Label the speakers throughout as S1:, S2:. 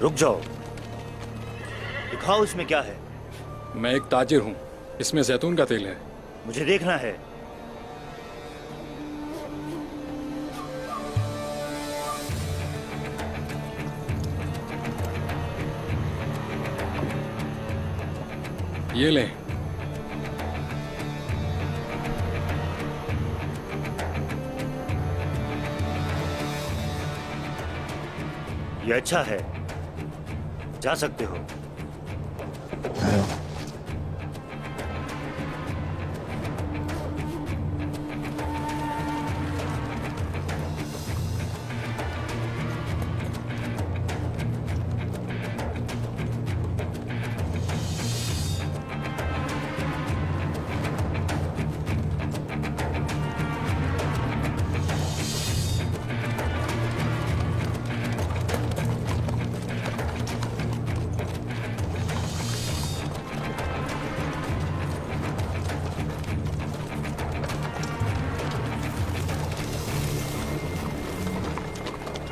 S1: रुक जाओ, दिखाओ इसमें क्या है।
S2: मैं एक ताजिर हूँ, इसमें जैतून का तेल है।
S1: मुझे देखना है।
S2: ये लें।
S1: ये अच्छा है, जा सकते हो।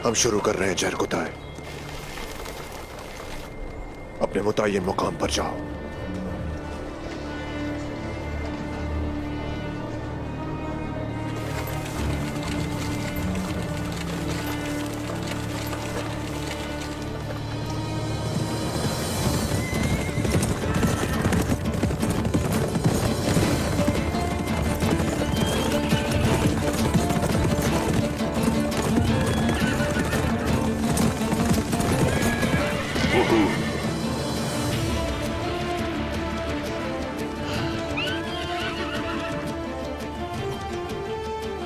S3: हम शुरू कर रहे हैं जरकुताय। अपने मुतय्यन मुकाम पर जाओ।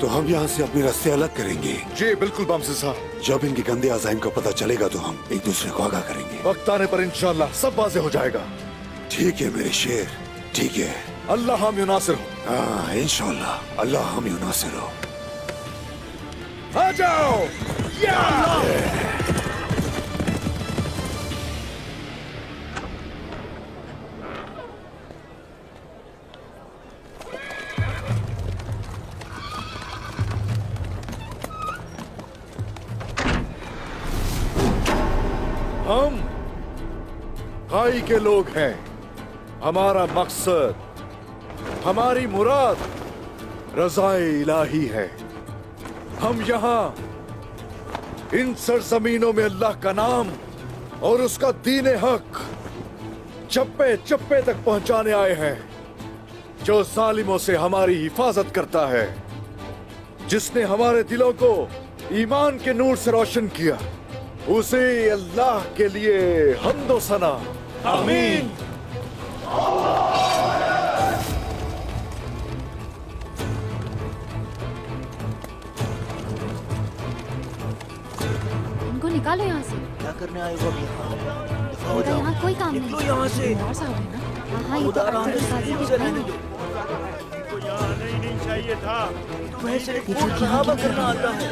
S4: तो हम यहाँ से अपनी रास्ते अलग करेंगे।
S3: जी बिल्कुल बामसी साहब।
S4: जब इनके गंदे अज़ाइम का पता चलेगा तो हम एक दूसरे को आगाह करेंगे।
S3: वक्त आने पर इंशाअल्लाह सब वाज़ेह हो जाएगा।
S4: ठीक है मेरे शेर, ठीक है।
S3: अल्लाह हम युनासिर हो।
S4: हाँ इंशाअल्लाह, अल्लाह हम युनासिर हो।
S3: आ जाओ। हम खाई के लोग हैं। हमारा मकसद, हमारी मुराद रज़ाए इलाही है। हम यहाँ इन सरजमीनों में अल्लाह का नाम और उसका दीन हक चप्पे चप्पे तक पहुंचाने आए हैं। जो जालिमों से हमारी हिफाजत करता है, जिसने हमारे दिलों को ईमान के नूर से रोशन किया, उसे अल्लाह के लिए हम्दो सना। आमीन।
S5: इनको निकालो यहाँ से।
S1: क्या करने आए हो अब यहाँ?
S5: उधर यहाँ कोई काम नहीं।
S1: निकलो यहाँ से।
S5: उदार साहब है ना? हाँ, ये तो अब्दुल कादिर के भाई हैं।
S6: इनको यहाँ आना ही नहीं चाहिए था।
S1: तुम्हें सिर्फ खून खराबा करना आता है,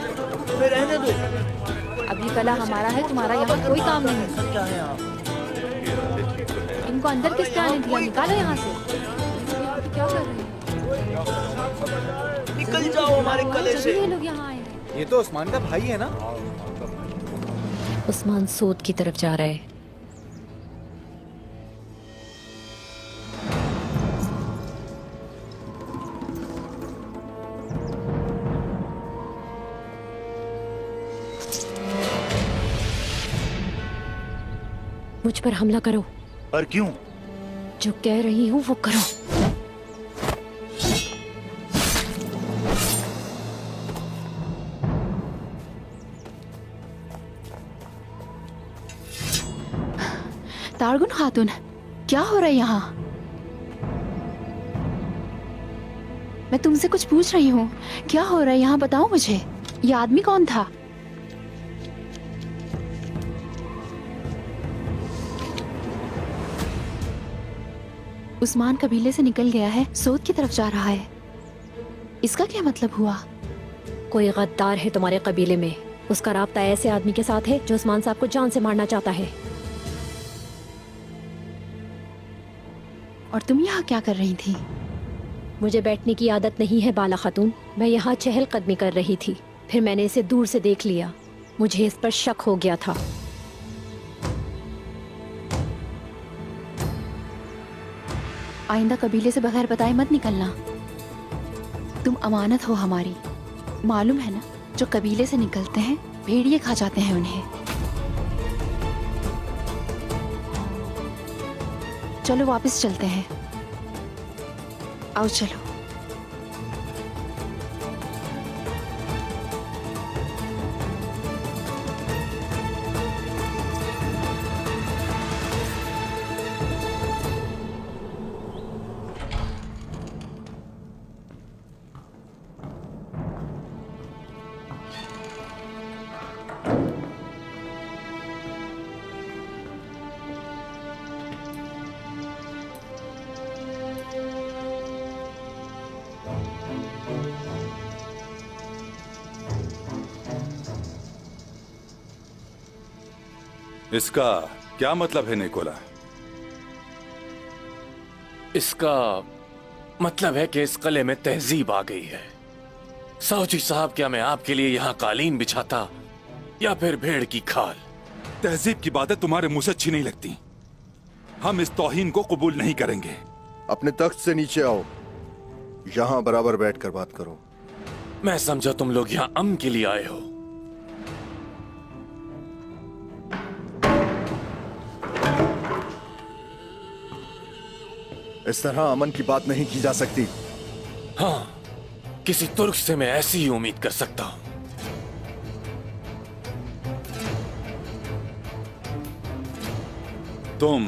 S1: तुम्हें रहने दो।
S5: अब ये कला हमारा है, तुम्हारा यहाँ कोई काम नहीं है।
S1: सब क्या है आप?
S5: इनको अंदर किसने आने दिया? निकालो यहाँ से। क्या कर रहे हैं?
S1: निकल जाओ हमारे कले
S5: जब
S1: से।
S5: ये लोग यहाँ आए हैं।
S7: ये तो उस्मान का भाई है ना?
S8: उस्मान सोद की तरफ जा रहा है। मुझ पर हमला करो।
S1: पर क्यों?
S8: जो कह रही हूँ वो करो।
S5: तारगुन खातून, क्या हो रहा है यहाँ? मैं तुमसे कुछ पूछ रही हूँ, क्या हो रहा है यहाँ? बताओ मुझे। ये आदमी कौन था? उस्मान कबीले से निकल गया है, सोद की तरफ जा रहा है। इसका क्या मतलब हुआ?
S8: कोई गद्दार है तुम्हारे कबीले में। उसका राब्ता ऐसे आदमी के साथ है जो उस्मान साहब को जान से मारना चाहता है।
S5: और तुम यहाँ क्या कर रही थी?
S8: मुझे बैठने की आदत नहीं है बाला खातून। मैं यहाँ चहलकदमी कर रही थी, फिर मैंने इसे दूर से देख लिया। मुझे इस पर शक हो गया था।
S5: आइंदा कबीले से बगैर बताए मत निकलना। तुम अमानत हो हमारी। मालूम है ना, जो कबीले से निकलते हैं भेड़िए खा जाते हैं उन्हें। चलो वापस चलते हैं। आओ चलो।
S4: इसका क्या मतलब है निकोला?
S7: इसका मतलब है कि इस किले में तहजीब आ गई है। साहूजी साहब, क्या मैं आपके लिए यहाँ कालीन बिछाता या फिर भेड़ की खाल?
S4: तहजीब की बातें तुम्हारे मुंह से अच्छी नहीं लगती। हम इस तौहीन को कबूल नहीं करेंगे।
S9: अपने तख्त से नीचे आओ, यहाँ बराबर बैठकर बात करो।
S7: मैं समझा तुम लोग यहाँ अमन के लिए आए हो।
S9: इस तरह अमन की बात नहीं की जा सकती।
S7: हाँ, किसी तुर्क से मैं ऐसी ही उम्मीद कर सकता हूं।
S4: तुम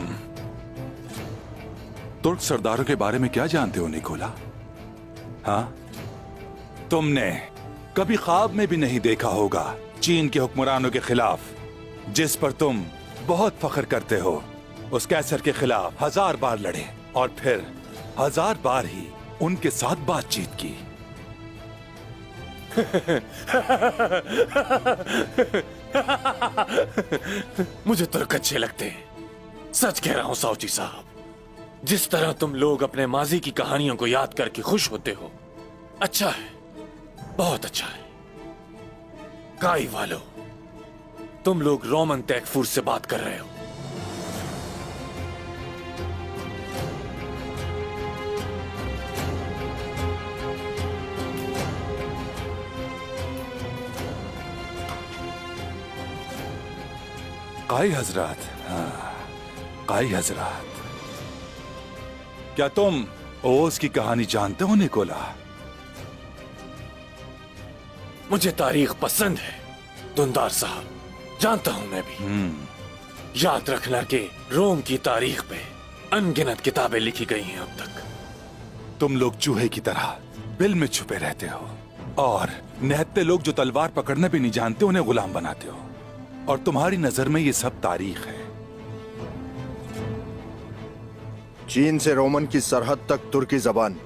S4: तुर्क सरदारों के बारे में क्या जानते हो निकोला? हाँ, तुमने कभी ख्वाब में भी नहीं देखा होगा चीन के हुक्मरानों के खिलाफ, जिस पर तुम बहुत फख्र करते हो, उस कैसर के खिलाफ 1000 बार लड़े और फिर 1000 बार ही उनके साथ बातचीत की।
S7: मुझे तुर्क अच्छे लगते हैं, सच कह रहा हूं साहूजी साहब। जिस तरह तुम लोग अपने माजी की कहानियों को याद करके खुश होते हो, अच्छा है, बहुत अच्छा है। काई वालों, तुम लोग रोमन तैकफूर से बात कर रहे हो।
S4: काई हजरत, हाँ, काई हजरत, क्या तुम ओस की कहानी जानते हो निकोला?
S7: मुझे तारीख पसंद है दुंदार साहब, जानता हूं मैं भी। याद रखना कि रोम की तारीख पे अनगिनत किताबें लिखी गई हैं अब तक।
S4: तुम लोग चूहे की तरह बिल में छुपे रहते हो और निहत्ते लोग जो तलवार पकड़ने भी नहीं जानते उन्हें गुलाम बनाते हो, और तुम्हारी नजर में ये सब तारीख है।
S9: चीन से रोमन की सरहद तक तुर्की जबान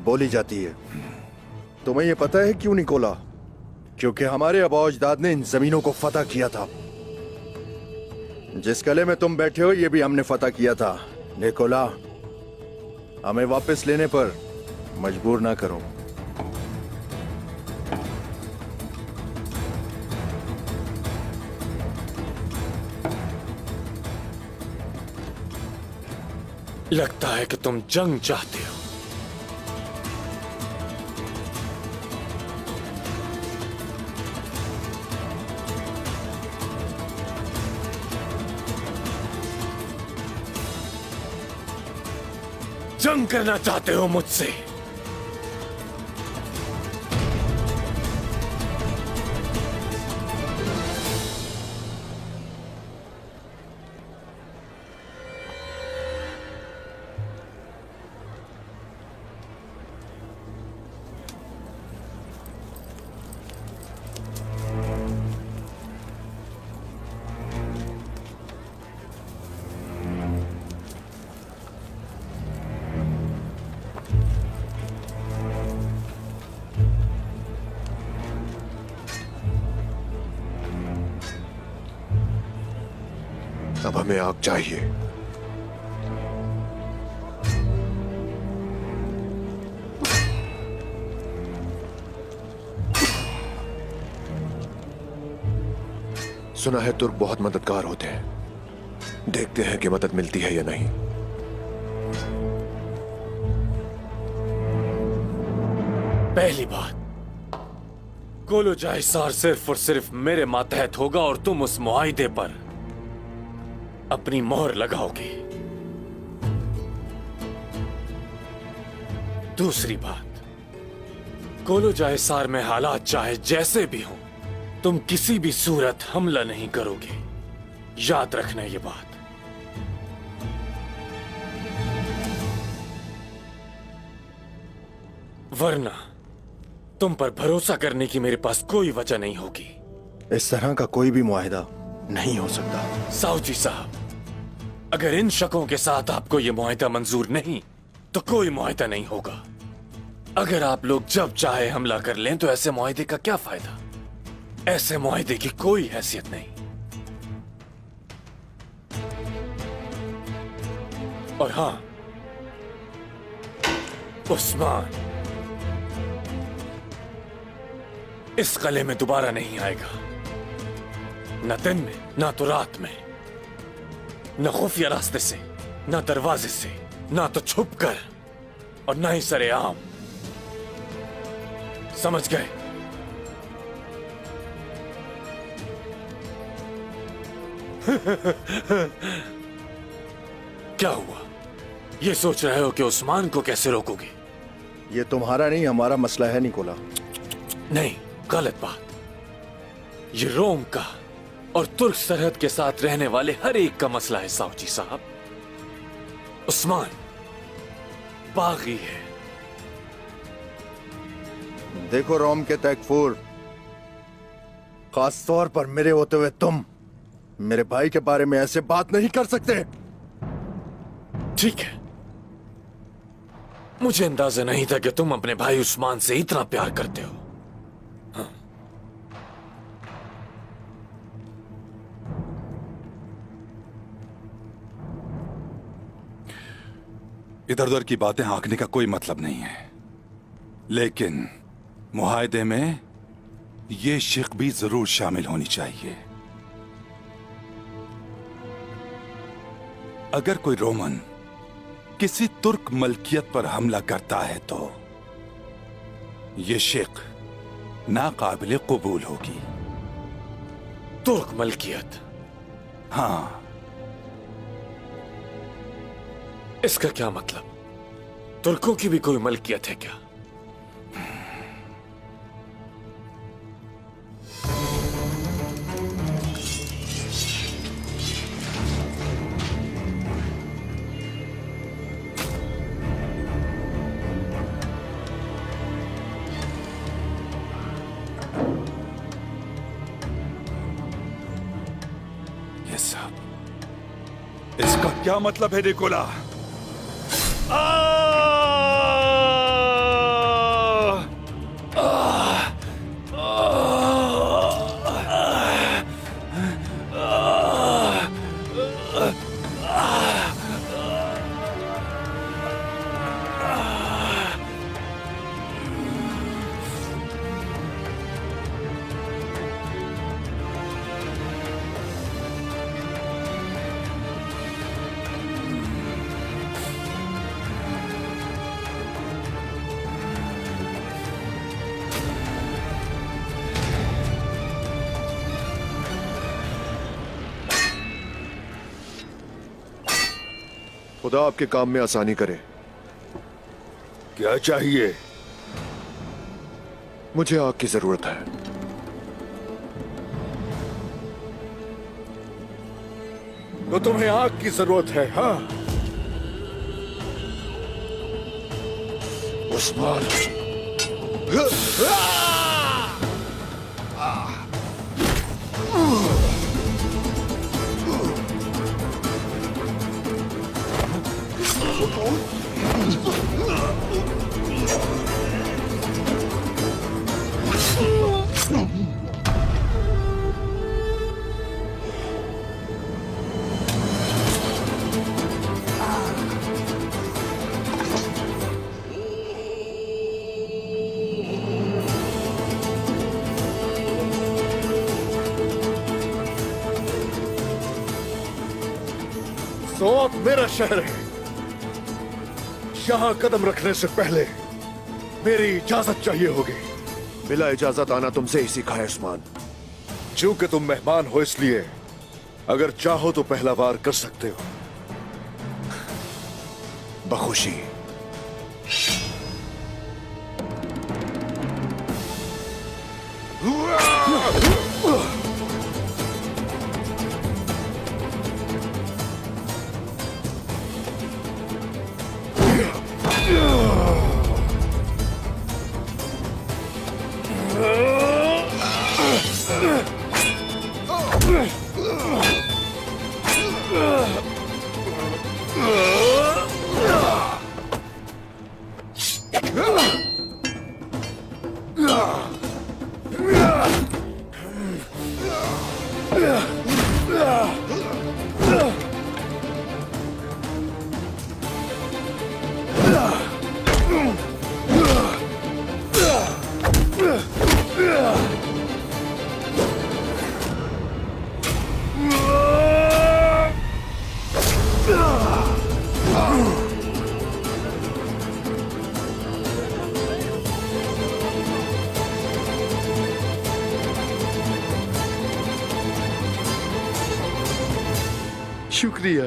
S9: बोली जाती है। तुम्हें यह पता है क्यों निकोला? क्योंकि हमारे आबा अजदाद ने इन जमीनों को फतह किया था। जिस किले में तुम बैठे हो ये भी हमने फतह किया था। निकोला, हमें वापस लेने पर मजबूर ना करो।
S7: लगता है कि तुम जंग चाहते हो। जंग करना चाहते हो मुझसे?
S9: अब हमें आग चाहिए। सुना है तुर्क बहुत मददगार होते हैं। देखते हैं कि मदद मिलती है या नहीं।
S7: पहली बात, कोलो जायसार सिर्फ और सिर्फ मेरे मातहत होगा और तुम उस मुआहिदे पर अपनी मोहर लगाओगे। दूसरी बात, कोलो जायसार में हालात चाहे जैसे भी हों, तुम किसी भी सूरत हमला नहीं करोगे। याद रखना ये बात। वरना तुम पर भरोसा करने की मेरे पास कोई वजह नहीं होगी।
S9: इस तरह का कोई भी मुआहिदा नहीं हो सकता।
S7: साउजी साहब, अगर इन शकों के साथ आपको यह मुआहिदा मंजूर नहीं तो कोई मुआहिदा नहीं होगा। अगर आप लोग जब चाहे हमला कर लें तो ऐसे मुआहिदे का क्या फायदा? ऐसे मुआहिदे की कोई हैसियत नहीं। और हां, उस्मान इस किले में दोबारा नहीं आएगा, न दिन में, न तो रात में, न खुफिया रास्ते से, न दरवाजे से, न तो छुप कर और न ही सरेआम। समझ गए? क्या हुआ? ये सोच रहे हो कि उस्मान को कैसे रोकोगे?
S9: ये तुम्हारा नहीं, हमारा मसला है निकोला।
S7: नहीं, गलत बात। ये रोम का और तुर्क सरहद के साथ रहने वाले हर एक का मसला है साउजी साहब। उस्मान बागी है।
S9: देखो रोम के तकफूर, खास तौर पर मेरे होते हुए तुम मेरे भाई के बारे में ऐसे बात नहीं कर सकते।
S7: ठीक है, मुझे अंदाजा नहीं था कि तुम अपने भाई उस्मान से इतना प्यार करते हो। हाँ।
S4: इधर उधर की बातें हाँकने का कोई मतलब नहीं है, लेकिन मुआहिदे में ये शिक भी जरूर शामिल होनी चाहिए। अगर कोई रोमन किसी तुर्क मलकियत पर हमला करता है तो ये शिक नाकाबिले कबूल होगी।
S7: तुर्क मलकियत?
S4: हाँ।
S7: इसका क्या मतलब? तुर्कों की भी कोई मलकियत है क्या?
S4: ये सब, इसका क्या मतलब है निकोला?
S3: खुदा आपके काम में आसानी करे। क्या चाहिए? मुझे आग की जरूरत है। तो तुम्हें आग की जरूरत है? हाँ उस्मान। सोअत मेरा शहर है। यहां कदम रखने से पहले मेरी इजाजत चाहिए होगी।
S9: बिला इजाजत आना तुमसे ही सीखा है उस्मान।
S3: चूंकि तुम मेहमान हो इसलिए अगर चाहो तो पहला वार कर सकते हो।
S9: बखुशी। शुक्रिया।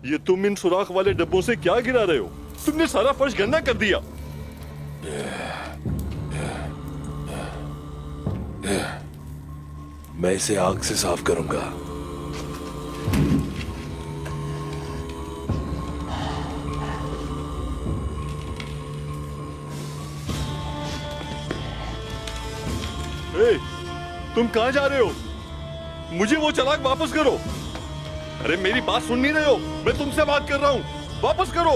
S6: ये तुम इन सुराख वाले डब्बों से क्या गिरा रहे हो? तुमने सारा फर्श गंदा कर दिया।
S10: मैं इसे आग से साफ करूंगा।
S6: तुम कहां जा रहे हो? मुझे वो चराग वापस करो। अरे मेरी बात सुन नहीं रहे हो? मैं तुमसे बात कर रहा हूं, वापस करो।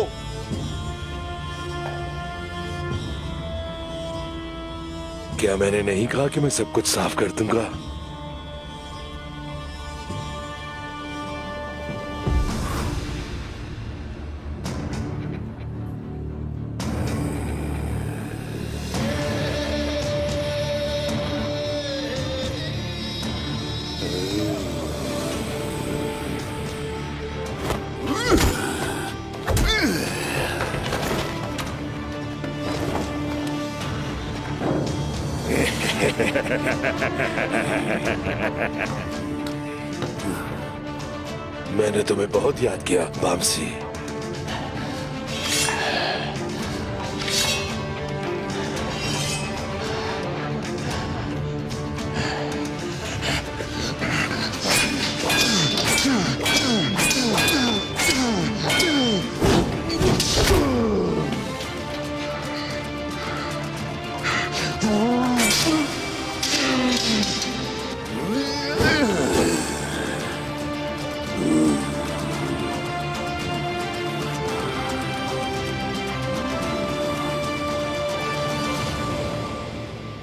S10: क्या मैंने नहीं कहा कि मैं सब कुछ साफ कर दूंगा? मैंने तुम्हें बहुत याद किया बामसी।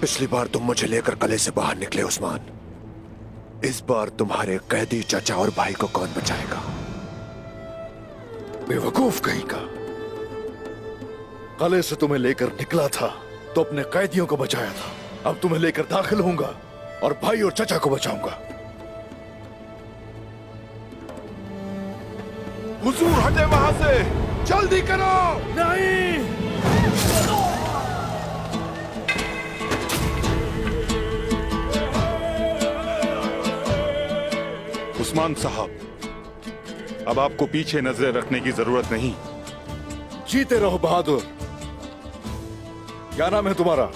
S9: पिछली बार तुम मुझे लेकर कले से बाहर निकले उस्मान। इस बार तुम्हारे कैदी चाचा और भाई को कौन बचाएगा?
S3: बेवकूफ कहीं का। कले से तुम्हें लेकर निकला था तो अपने कैदियों को बचाया था। अब तुम्हें लेकर दाखिल होऊंगा और भाई और चाचा को बचाऊंगा।
S9: हुजूर हटे वहां से, जल्दी करो।
S3: नहीं,
S4: उस्मान साहब, अब आपको पीछे नजरें रखने की जरूरत नहीं।
S3: जीते रहो बहादुर। क्या नाम है तुम्हारा?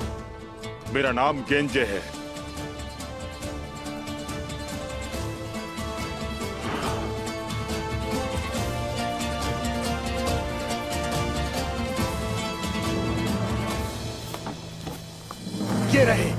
S4: मेरा नाम गेंजे है।
S9: ये रहे।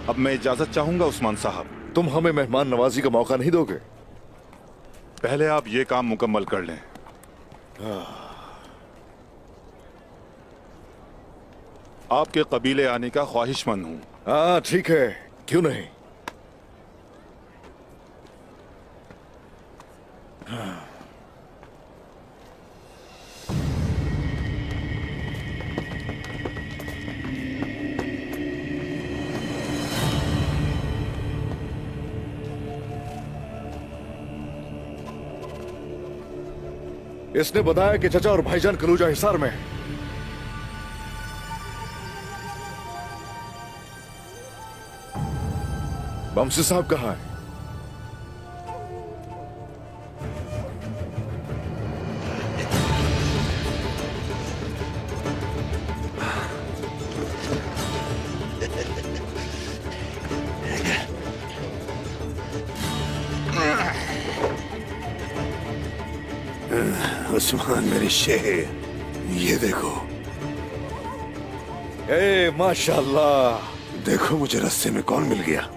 S6: अब मैं इजाजत चाहूंगा उस्मान साहब।
S3: तुम हमें मेहमान नवाजी का मौका नहीं दोगे?
S6: पहले आप ये काम मुकम्मल कर लें। आपके कबीले आने का ख्वाहिशमंद हूं।
S3: हाँ ठीक है, क्यों नहीं। इसने बताया कि चचा और भाईजान कलूजा हिसार में हैं। बमसी साहब कहाँ है?
S10: उस्मान मेरे शेर, ये देखो।
S3: ए माशाल्लाह,
S10: देखो मुझे रास्ते में कौन मिल गया।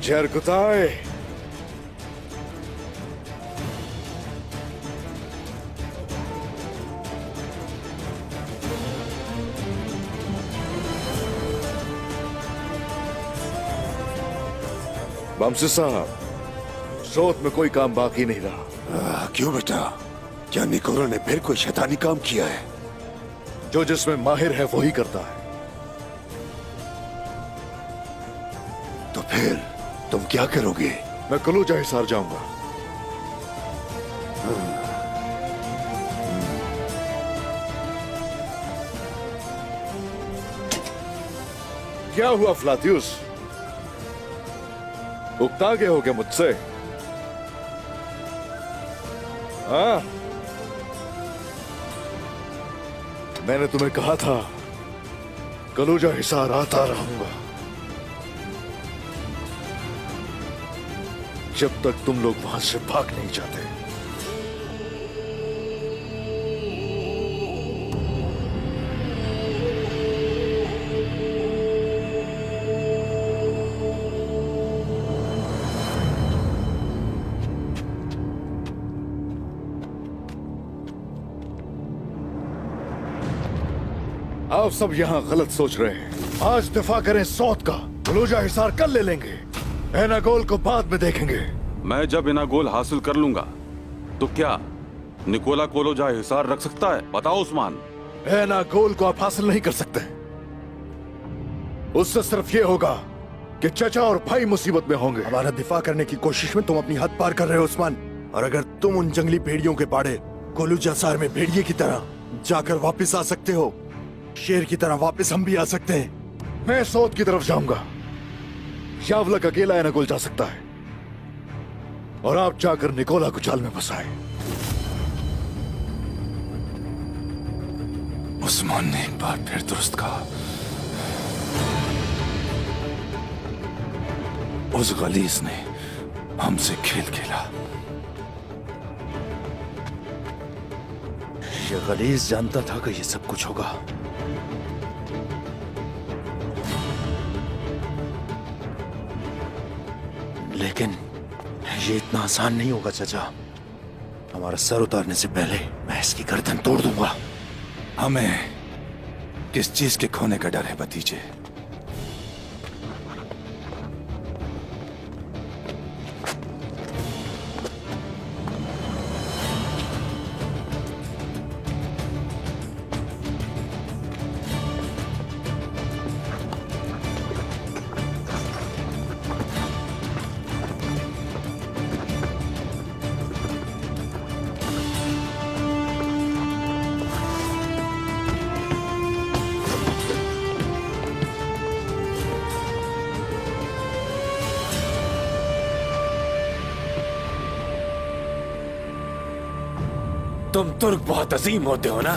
S3: जरकुताए। बमसी साहब, स्रोत में कोई काम बाकी नहीं रहा।
S10: क्यों बेटा, क्या निकोला ने फिर कोई शैतानी काम किया है?
S3: जो जिसमें माहिर है वही करता है।
S10: तो फिर तुम क्या करोगे?
S3: मैं कलूजा हिसार जाऊंगा। क्या हुआ फ्लातियुस, उकता गए हो क्या मुझसे? हाँ, मैंने तुम्हें कहा था कलूजा हिसार आता रहूंगा जब तक तुम लोग वहां से भाग नहीं जाते। आप सब यहाँ गलत सोच रहे हैं। आज दिफा करें सौत का, कलूजा हिसार कल ले लेंगे, एनागोल को बाद में देखेंगे।
S11: मैं जब एनागोल हासिल कर लूंगा तो क्या निकोला कोलोजा हिसार रख सकता है? बताओ उस्मान।
S3: एनागोल को आप हासिल नहीं कर सकते। उससे सिर्फ ये होगा कि चचा और भाई मुसीबत में होंगे।
S9: हमारा दिफा करने की कोशिश में तुम अपनी हद पार कर रहे हो उस्मान। और अगर तुम उन जंगली भेड़ियों के बाड़े कोलूजा सार में भेड़िए की तरह जाकर वापस आ सकते हो, शेर की तरह वापस हम भी आ सकते हैं।
S3: मैं सौत की तरफ जाऊंगा। यावलक अकेला एनागोल जा सकता है और आप जाकर निकोला को जाल में फंसाए।
S4: उस्मान ने एक बार फिर दुरुस्त कहा। उस गलीस ने हमसे खेल खेला।
S9: ये गलीस जानता था कि ये सब कुछ होगा। लेकिन ये इतना आसान नहीं होगा चचा। हमारा सर उतारने से पहले मैं इसकी गर्दन तोड़ दूंगा।
S4: हमें किस चीज के खोने का डर है भतीजे?
S7: तुम तुर्क बहुत अजीम होते हो ना?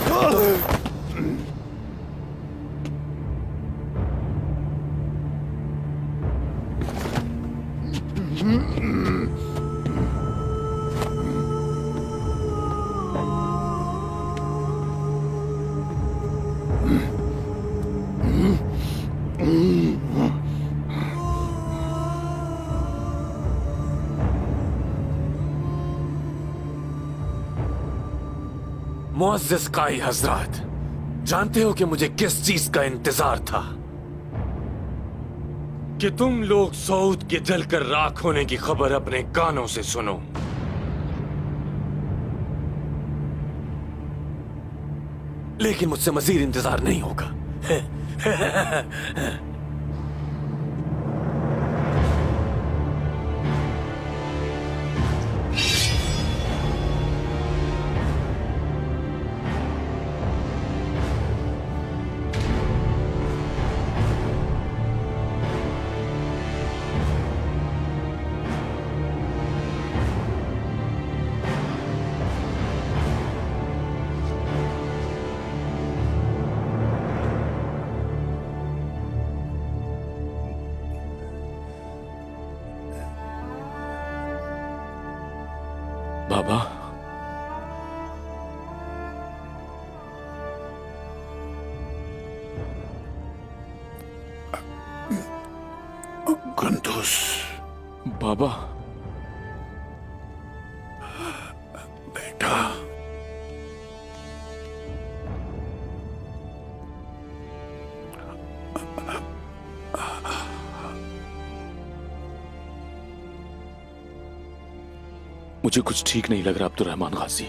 S7: मुअज़्ज़िज़ काई हजरात, जानते हो कि मुझे किस चीज का इंतजार था? कि तुम लोग सऊद के जलकर राख होने की खबर अपने कानों से सुनो। लेकिन मुझसे मजीद इंतजार नहीं होगा। बाबा,
S9: कुंदुस,
S2: बाबा,
S9: बेटा,
S6: मुझे कुछ ठीक नहीं लग रहा अब्दुर्रहमान गाजी।